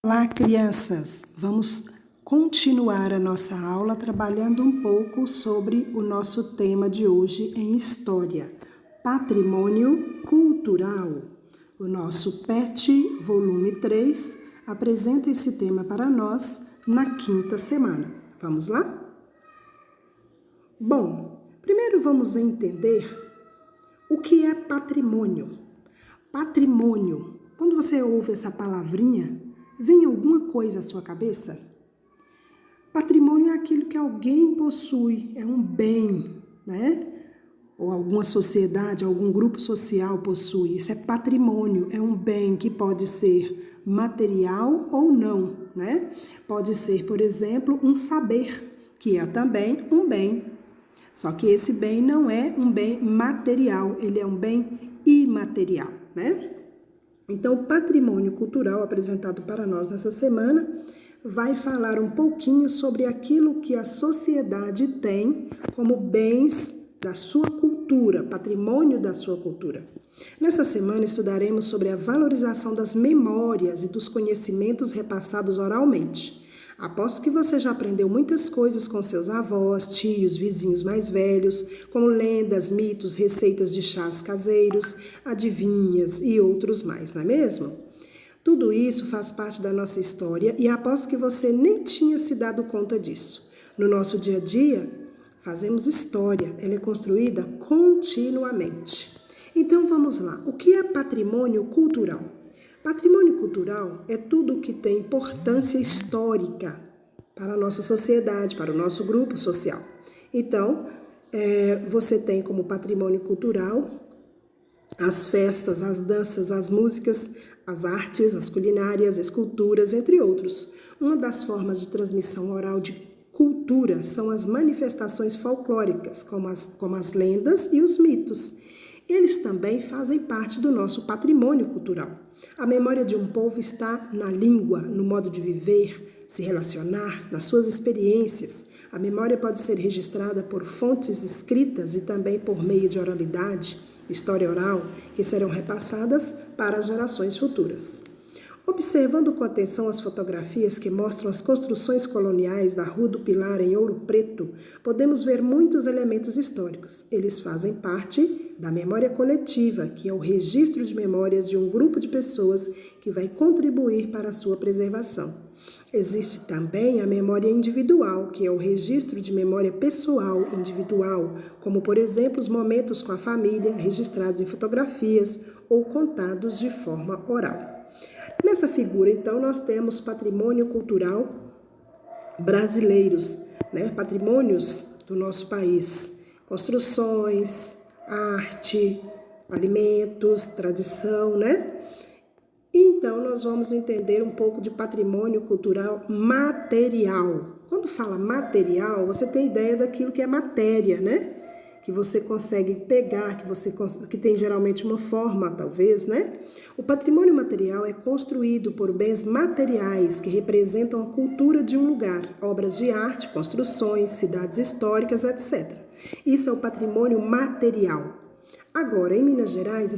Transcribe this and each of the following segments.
Olá, crianças! Vamos continuar a nossa aula trabalhando um pouco sobre o nosso tema de hoje em História, Patrimônio Cultural. O nosso PET, volume 3, apresenta esse tema para nós na quinta semana. Vamos lá? Bom, primeiro vamos entender o que é patrimônio. Patrimônio, quando você ouve essa palavrinha, vem alguma coisa à sua cabeça? Patrimônio é aquilo que alguém possui, é um bem, né? Ou alguma sociedade, algum grupo social possui. Isso é patrimônio, é um bem que pode ser material ou não, né? Pode ser, por exemplo, um saber, que é também um bem. Só que esse bem não é um bem material, ele é um bem imaterial, né? Então, o patrimônio cultural apresentado para nós nessa semana vai falar um pouquinho sobre aquilo que a sociedade tem como bens da sua cultura, patrimônio da sua cultura. Nessa semana estudaremos sobre a valorização das memórias e dos conhecimentos repassados oralmente. Aposto que você já aprendeu muitas coisas com seus avós, tios, vizinhos mais velhos, como lendas, mitos, receitas de chás caseiros, adivinhas e outros mais, não é mesmo? Tudo isso faz parte da nossa história e aposto que você nem tinha se dado conta disso. No nosso dia a dia, fazemos história, ela é construída continuamente. Então vamos lá, o que é patrimônio cultural? Patrimônio cultural é tudo o que tem importância histórica para a nossa sociedade, para o nosso grupo social. Então, você tem como patrimônio cultural as festas, as danças, as músicas, as artes, as culinárias, as esculturas, entre outros. Uma das formas de transmissão oral de cultura são as manifestações folclóricas, como as lendas e os mitos. Eles também fazem parte do nosso patrimônio cultural. A memória de um povo está na língua, no modo de viver, se relacionar, nas suas experiências. A memória pode ser registrada por fontes escritas e também por meio de oralidade, história oral, que serão repassadas para as gerações futuras. Observando com atenção as fotografias que mostram as construções coloniais da Rua do Pilar em Ouro Preto, podemos ver muitos elementos históricos. Eles fazem parte da memória coletiva, que é o registro de memórias de um grupo de pessoas que vai contribuir para a sua preservação. Existe também a memória individual, que é o registro de memória pessoal individual, como, por exemplo, os momentos com a família, registrados em fotografias ou contados de forma oral. Nessa figura, então, nós temos patrimônio cultural brasileiros, né? Patrimônios do nosso país, construções, arte, alimentos, tradição, né? Então, nós vamos entender um pouco de patrimônio cultural material. Quando fala material, você tem ideia daquilo que é matéria, né? Que você consegue pegar, que tem geralmente uma forma, talvez, né? O patrimônio material é construído por bens materiais que representam a cultura de um lugar, obras de arte, construções, cidades históricas, etc. Isso é o patrimônio material. Agora, em Minas Gerais,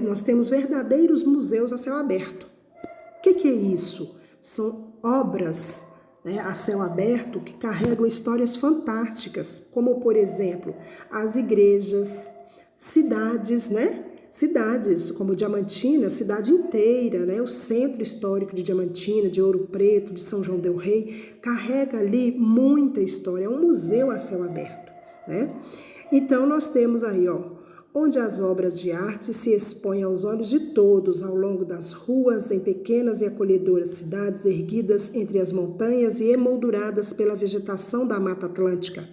nós temos verdadeiros museus a céu aberto. O que é isso? São obras, né, a céu aberto que carregam histórias fantásticas, como, por exemplo, as igrejas, cidades, né? Cidades como Diamantina, cidade inteira, né? O centro histórico de Diamantina, de Ouro Preto, de São João del Rei, carrega ali muita história, é um museu a céu aberto, né? Então, nós temos aí, onde as obras de arte se expõem aos olhos de todos ao longo das ruas, em pequenas e acolhedoras cidades erguidas entre as montanhas e emolduradas pela vegetação da Mata Atlântica.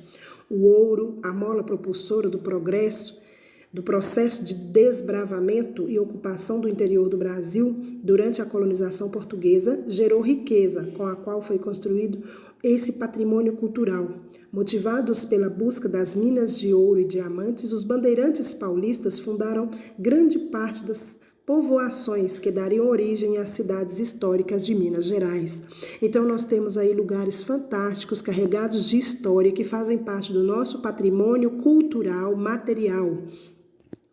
O ouro, a mola propulsora do progresso, do processo de desbravamento e ocupação do interior do Brasil durante a colonização portuguesa, gerou riqueza com a qual foi construído esse patrimônio cultural. Motivados pela busca das minas de ouro e diamantes, os bandeirantes paulistas fundaram grande parte das povoações que dariam origem às cidades históricas de Minas Gerais. Então nós temos aí lugares fantásticos, carregados de história, que fazem parte do nosso patrimônio cultural material.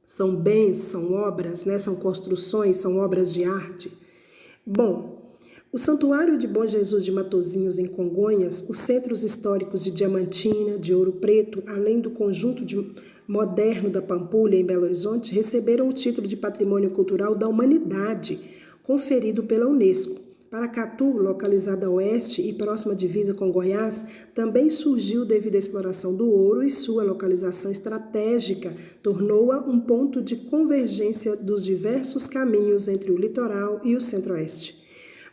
São bens, são obras, né? São construções, são obras de arte. Bom, O Santuário de Bom Jesus de Matozinhos, em Congonhas, os centros históricos de Diamantina, de Ouro Preto, além do conjunto moderno da Pampulha, em Belo Horizonte, receberam o título de Patrimônio Cultural da Humanidade, conferido pela Unesco. Paracatu, localizada a oeste e próxima à divisa com Goiás, também surgiu devido à exploração do ouro e sua localização estratégica tornou-a um ponto de convergência dos diversos caminhos entre o litoral e o centro-oeste.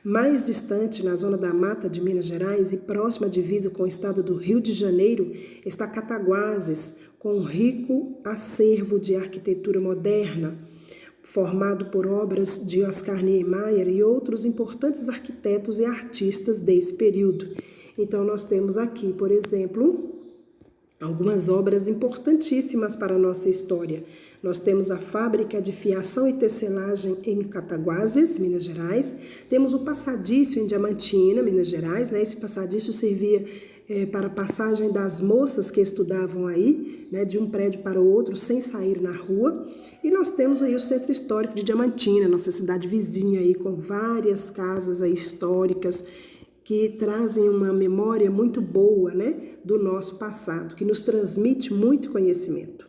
Mais distante, na zona da Mata de Minas Gerais e próxima à divisa com o estado do Rio de Janeiro, está Cataguases, com um rico acervo de arquitetura moderna, formado por obras de Oscar Niemeyer e outros importantes arquitetos e artistas desse período. Então, nós temos aqui, por exemplo, algumas obras importantíssimas para a nossa história. Nós temos a fábrica de fiação e tecelagem em Cataguases, Minas Gerais. Temos o passadiço em Diamantina, Minas Gerais. Esse passadiço servia para a passagem das moças que estudavam aí, de um prédio para o outro, sem sair na rua. E nós temos aí o Centro Histórico de Diamantina, nossa cidade vizinha aí, com várias casas aí históricas, que trazem uma memória muito boa, do nosso passado, que nos transmite muito conhecimento.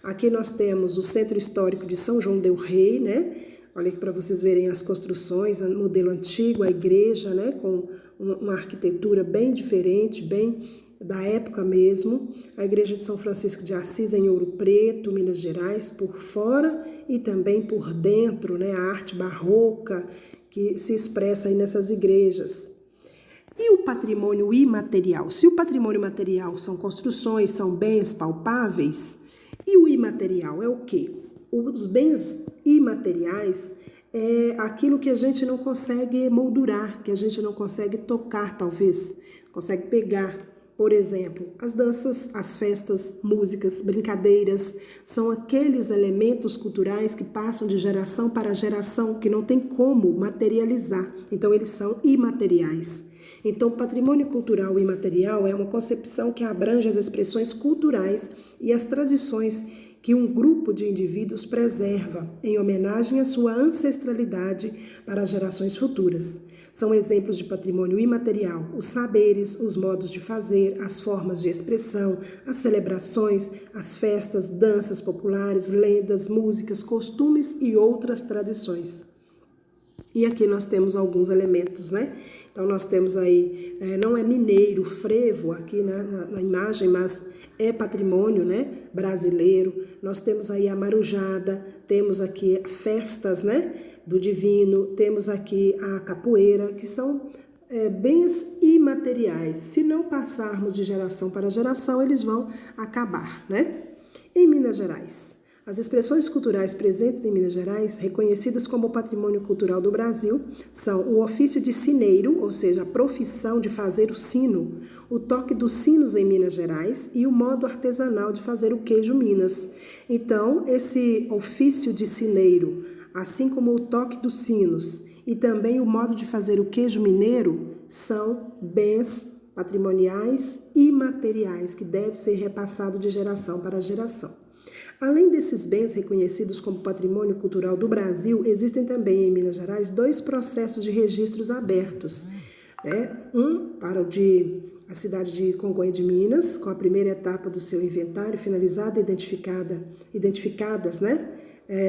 Aqui nós temos o Centro Histórico de São João del Rei, Olha aqui para vocês verem as construções, o modelo antigo, a igreja, com uma arquitetura bem diferente, bem da época mesmo. A igreja de São Francisco de Assis em Ouro Preto, Minas Gerais, por fora e também por dentro, a arte barroca que se expressa aí nessas igrejas. E o patrimônio imaterial? Se o patrimônio material são construções, são bens palpáveis, e o imaterial é o quê? Os bens imateriais é aquilo que a gente não consegue moldurar, que a gente não consegue tocar, talvez, consegue pegar. Por exemplo, as danças, as festas, músicas, brincadeiras, são aqueles elementos culturais que passam de geração para geração, que não tem como materializar. Então, eles são imateriais. Então, patrimônio cultural imaterial é uma concepção que abrange as expressões culturais e as tradições que um grupo de indivíduos preserva em homenagem à sua ancestralidade para as gerações futuras. São exemplos de patrimônio imaterial os saberes, os modos de fazer, as formas de expressão, as celebrações, as festas, danças populares, lendas, músicas, costumes e outras tradições. E aqui nós temos alguns elementos, Então, nós temos aí, não é mineiro, frevo aqui na imagem, mas é patrimônio, brasileiro. Nós temos aí a marujada, temos aqui festas, do divino, temos aqui a capoeira, que são bens imateriais. Se não passarmos de geração para geração, eles vão acabar, Em Minas Gerais, as expressões culturais presentes em Minas Gerais, reconhecidas como patrimônio cultural do Brasil, são o ofício de sineiro, ou seja, a profissão de fazer o sino, o toque dos sinos em Minas Gerais e o modo artesanal de fazer o queijo Minas. Então, esse ofício de sineiro, assim como o toque dos sinos e também o modo de fazer o queijo mineiro, são bens patrimoniais imateriais que devem ser repassados de geração para geração. Além desses bens reconhecidos como patrimônio cultural do Brasil, existem também em Minas Gerais 2 processos de registros abertos. Um para a cidade de Congonhas de Minas, com a primeira etapa do seu inventário finalizada e identificadas,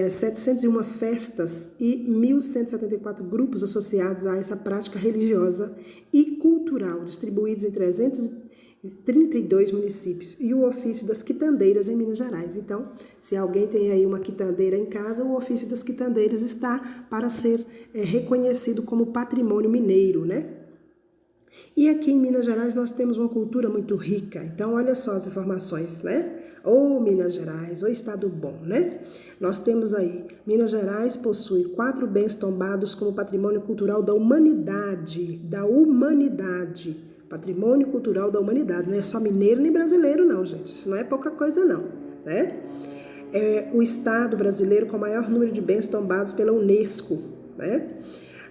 701 festas e 1.174 grupos associados a essa prática religiosa e cultural, distribuídos em 332 municípios, e o ofício das quitandeiras em Minas Gerais. Então, se alguém tem aí uma quitandeira em casa, o ofício das quitandeiras está para ser reconhecido como patrimônio mineiro, E aqui em Minas Gerais nós temos uma cultura muito rica. Então, olha só as informações, Ô Minas Gerais, ô estado bom, Nós temos aí, Minas Gerais possui 4 bens tombados como patrimônio cultural da humanidade, patrimônio cultural da humanidade, não é só mineiro nem brasileiro não, gente, isso não é pouca coisa não, É o estado brasileiro com o maior número de bens tombados pela Unesco,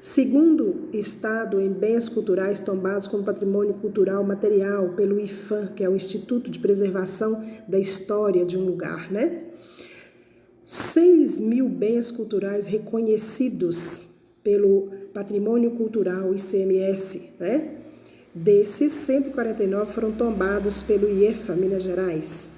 Segundo estado em bens culturais tombados como patrimônio cultural material pelo IPHAN, que é o Instituto de Preservação da História de um lugar, 6.000 bens culturais reconhecidos pelo Patrimônio Cultural, ICMS, né? Desses, 149 foram tombados pelo IEFA, Minas Gerais.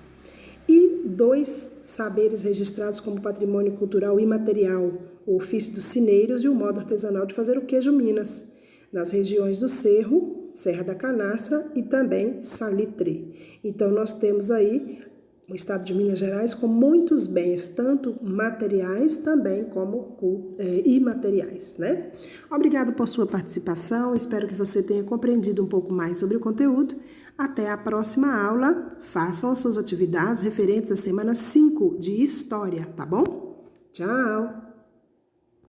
E 2 saberes registrados como patrimônio cultural imaterial, o ofício dos cineiros e o modo artesanal de fazer o queijo Minas, nas regiões do Cerro, Serra da Canastra e também Salitre. Então, nós temos aí o estado de Minas Gerais com muitos bens, tanto materiais também como imateriais, né? Obrigado por sua participação, espero que você tenha compreendido um pouco mais sobre o conteúdo. Até a próxima aula, façam as suas atividades referentes à semana 5 de História, tá bom? Tchau!